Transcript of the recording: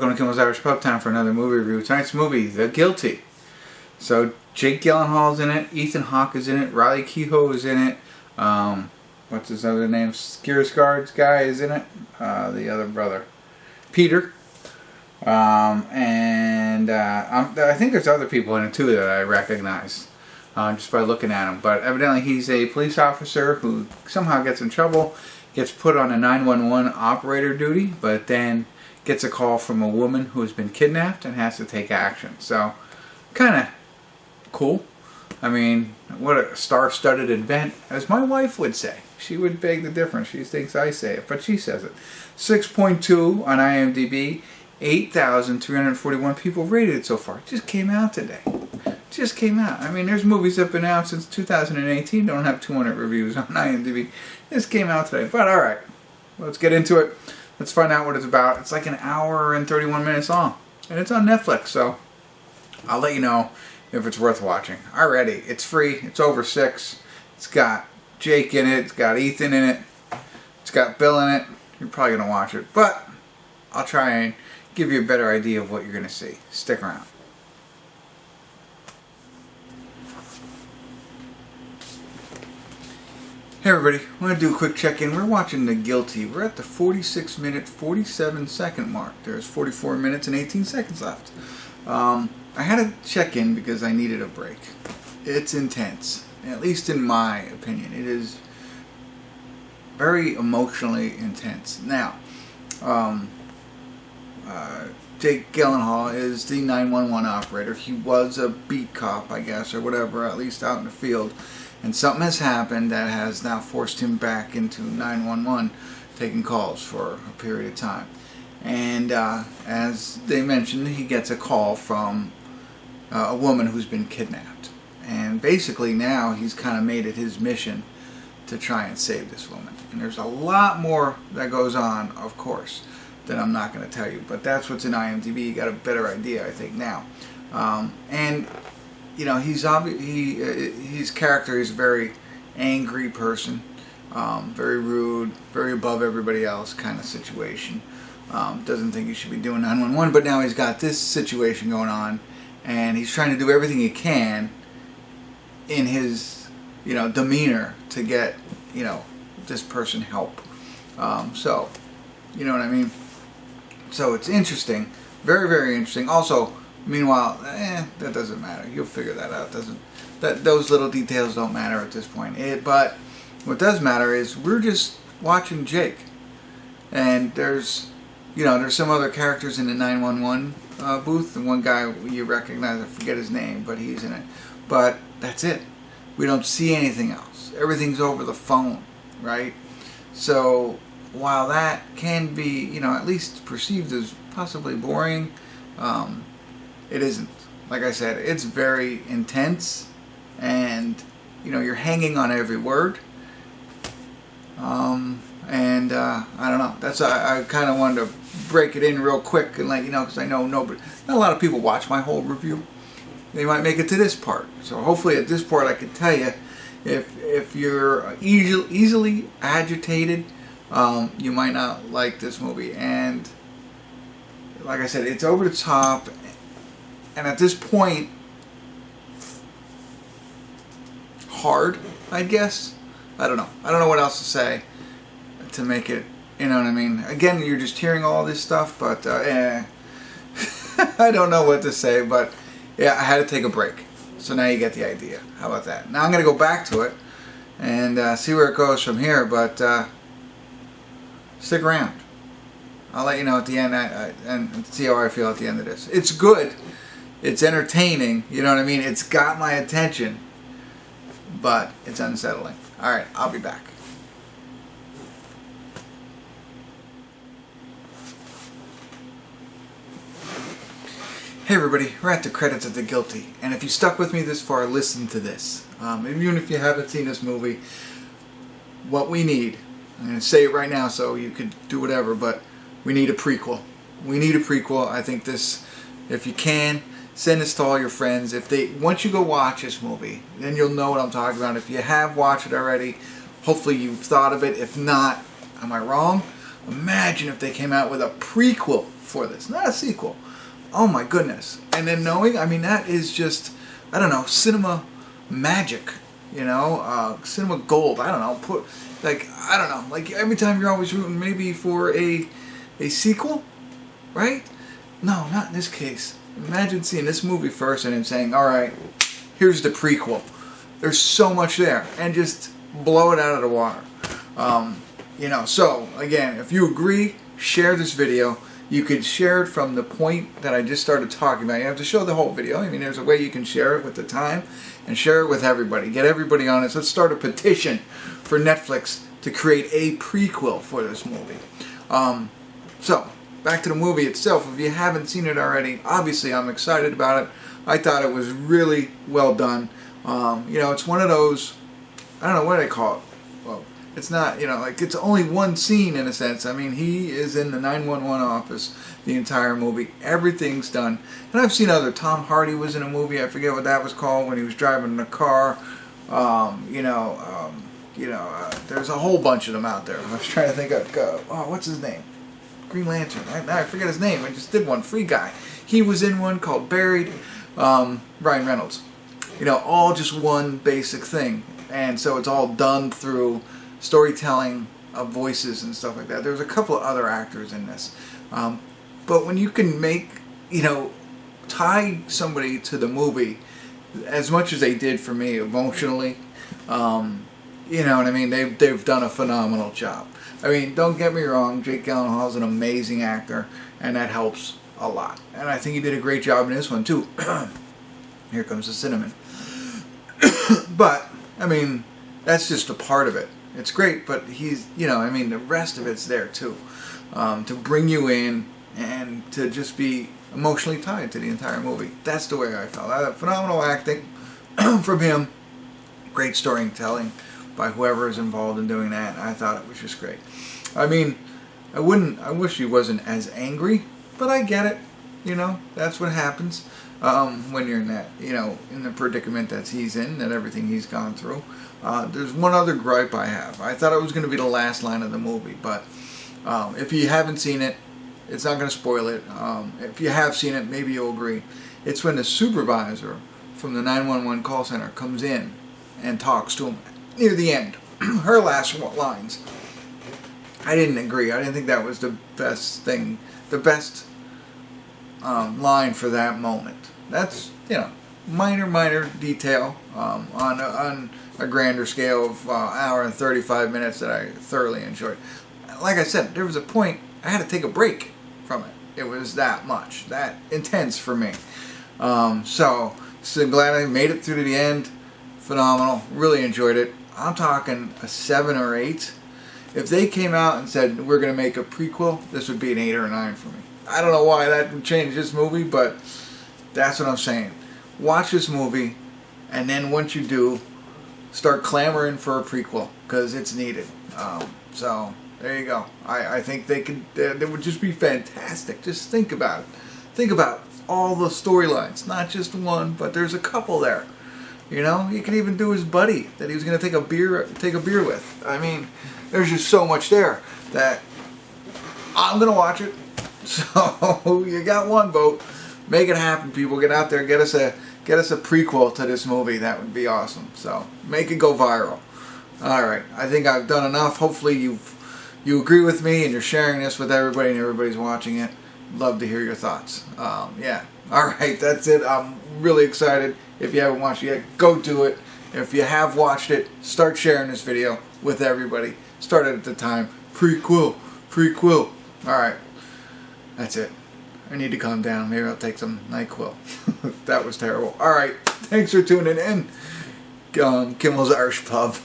Welcome to Kimmel's Irish Pub Time for another movie review. Tonight's movie, The Guilty. So, Jake Gyllenhaal's in it, Ethan Hawke is in it, Riley Keough is in it, what's his other name? Sarsgaard's guy is in it, the other brother, Peter. I think there's other people in it too that I recognize just by looking at him. But evidently he's a police officer who somehow gets in trouble, gets put on a 911 operator duty, but then gets a call from a woman who has been kidnapped and has to take action. So, kind of cool. I mean, what a star-studded event, as my wife would say. She would beg the difference. She thinks I say it, but she says it. 6.2 on IMDb. 8,341 people rated it so far. It just came out today. Just came out. I mean, there's movies that have been out since 2018. Don't have 200 reviews on IMDb. This came out today. But alright, let's get into it. Let's find out what it's about. It's like an hour and 31 minutes long. And it's on Netflix, so I'll let you know if it's worth watching. Alrighty, it's free. It's over 6. It's got Jake in it. It's got Ethan in it. It's got Bill in it. You're probably going to watch it. But I'll try and give you a better idea of what you're going to see. Stick around. Hey everybody, I want to do a quick check-in. We're watching The Guilty. We're at the 46-minute, 47-second mark. There's 44 minutes and 18 seconds left. I had to check in because I needed a break. It's intense, at least in my opinion. It is very emotionally intense. Now, Jake Gyllenhaal is the 911 operator. He was a beat cop, I guess, or whatever, at least out in the field. And something has happened that has now forced him back into 911, taking calls for a period of time. And as they mentioned, he gets a call from a woman who's been kidnapped. And basically now he's kind of made it his mission to try and save this woman. And there's a lot more that goes on, of course, that I'm not going to tell you. But that's what's in IMDb. You got a better idea, I think, now. And you know, his character is a very angry person, very rude, very above everybody else kind of situation. Doesn't think he should be doing 911, but now he's got this situation going on, and he's trying to do everything he can in his, you know, demeanor to get, you know, this person help. So, you know what I mean? So it's interesting, very, very interesting. Also, meanwhile, that doesn't matter. You'll figure that out. Those little details don't matter at this point. But what does matter is we're just watching Jake, and there's some other characters in the 911 booth. And one guy you recognize, I forget his name, but he's in it. But that's it. We don't see anything else. Everything's over the phone, right? So while that can be, you know, at least perceived as possibly boring, it isn't. Like I said, it's very intense, and you know, you're hanging on every word. I don't know. That's I kind of wanted to break it in real quick and let you know, because I know not a lot of people watch my whole review. They might make it to this part, so hopefully at this part I can tell you if you're easily agitated, you might not like this movie. And like I said, it's over the top. And at this point, hard, I guess. I don't know. I don't know what else to say to make it, you know what I mean? Again, you're just hearing all this stuff, but I don't know what to say, but yeah, I had to take a break. So now you get the idea. How about that? Now I'm going to go back to it and see where it goes from here, but stick around. I'll let you know at the end and see how I feel at the end of this. It's good. It's entertaining, you know what I mean? It's got my attention, but it's unsettling. Alright, I'll be back. Hey everybody, we're at the credits of The Guilty, and if you stuck with me this far, listen to this. Even if you haven't seen this movie, what we need, I'm going to say it right now so you could do whatever, but we need a prequel. We need a prequel. I think this, if you can, send this to all your friends. Once you go watch this movie, then you'll know what I'm talking about. If you have watched it already, hopefully you've thought of it. If not, am I wrong? Imagine if they came out with a prequel for this, not a sequel. Oh my goodness. And then knowing, I mean, that is just, I don't know, cinema magic, you know, cinema gold. I don't know, I don't know, like every time you're always rooting maybe for a sequel, right? No, not in this case. Imagine seeing this movie first and then saying, all right, here's the prequel. There's so much there, and just blow it out of the water. You know, so again, if you agree, share this video. You could share it from the point that I just started talking about. You have to show the whole video. I mean, there's a way you can share it with the time and share it with everybody. Get everybody on it. Let's start a petition for Netflix to create a prequel for this movie. So, back to the movie itself. If you haven't seen it already, obviously I'm excited about it. I thought it was really well done. You know, it's one of those, I don't know what they call it. Well, it's not, you know, like it's only one scene in a sense. I mean, he is in the 911 office the entire movie. Everything's done. And I've seen other, Tom Hardy was in a movie, I forget what that was called, when he was driving in a car. There's a whole bunch of them out there. I was trying to think of, what's his name? Green Lantern. I forget his name. I just did one. Free Guy. He was in one called Buried. Ryan Reynolds. You know, all just one basic thing. And so it's all done through storytelling of voices and stuff like that. There's a couple of other actors in this. But when you can make, you know, tie somebody to the movie as much as they did for me emotionally, you know what I mean? They've done a phenomenal job. I mean, don't get me wrong, Jake Gyllenhaal is an amazing actor, and that helps a lot. And I think he did a great job in this one, too. Here comes the cinnamon. But, I mean, that's just a part of it. It's great, but he's, you know, I mean, the rest of it's there, too. To bring you in and to just be emotionally tied to the entire movie. That's the way I felt. Phenomenal acting from him. Great storytelling by whoever is involved in doing that. I thought it was just great. I mean, I wish he wasn't as angry, but I get it. You know, that's what happens when you're in that, you know, in the predicament that he's in, and everything he's gone through. There's one other gripe I have. I thought it was going to be the last line of the movie, but if you haven't seen it, it's not going to spoil it. If you have seen it, maybe you'll agree. It's when the supervisor from the 911 call center comes in and talks to him near the end. Her last lines. I didn't agree. I didn't think that was the best thing, the best line for that moment. That's, you know, minor detail on a grander scale of hour and 35 minutes that I thoroughly enjoyed. Like I said, there was a point I had to take a break from it. It was that much, that intense for me. So glad I made it through to the end. Phenomenal. Really enjoyed it. I'm talking a 7 or 8. If they came out and said, we're going to make a prequel, this would be an 8 or a 9 for me. I don't know why that would change this movie, but that's what I'm saying. Watch this movie, and then once you do, start clamoring for a prequel, because it's needed. So, there you go. I think they would just be fantastic. Just think about it. Think about all the storylines. Not just one, but there's a couple there. You know, he could even do his buddy that he was going to take a beer with. I mean, there's just so much there that I'm going to watch it. So you got one vote. Make it happen, people. Get out there, get us a prequel to this movie. That would be awesome. So make it go viral. All right, I think I've done enough. Hopefully you agree with me and you're sharing this with everybody and everybody's watching it. Love to hear your thoughts. Yeah. All right, that's it. I'm really excited. If you haven't watched it yet, go do it. If you have watched it, start sharing this video with everybody. Start it at the time. Prequel. All right. That's it. I need to calm down. Maybe I'll take some NyQuil. That was terrible. All right. Thanks for tuning in. Kimmel's Irish Pub.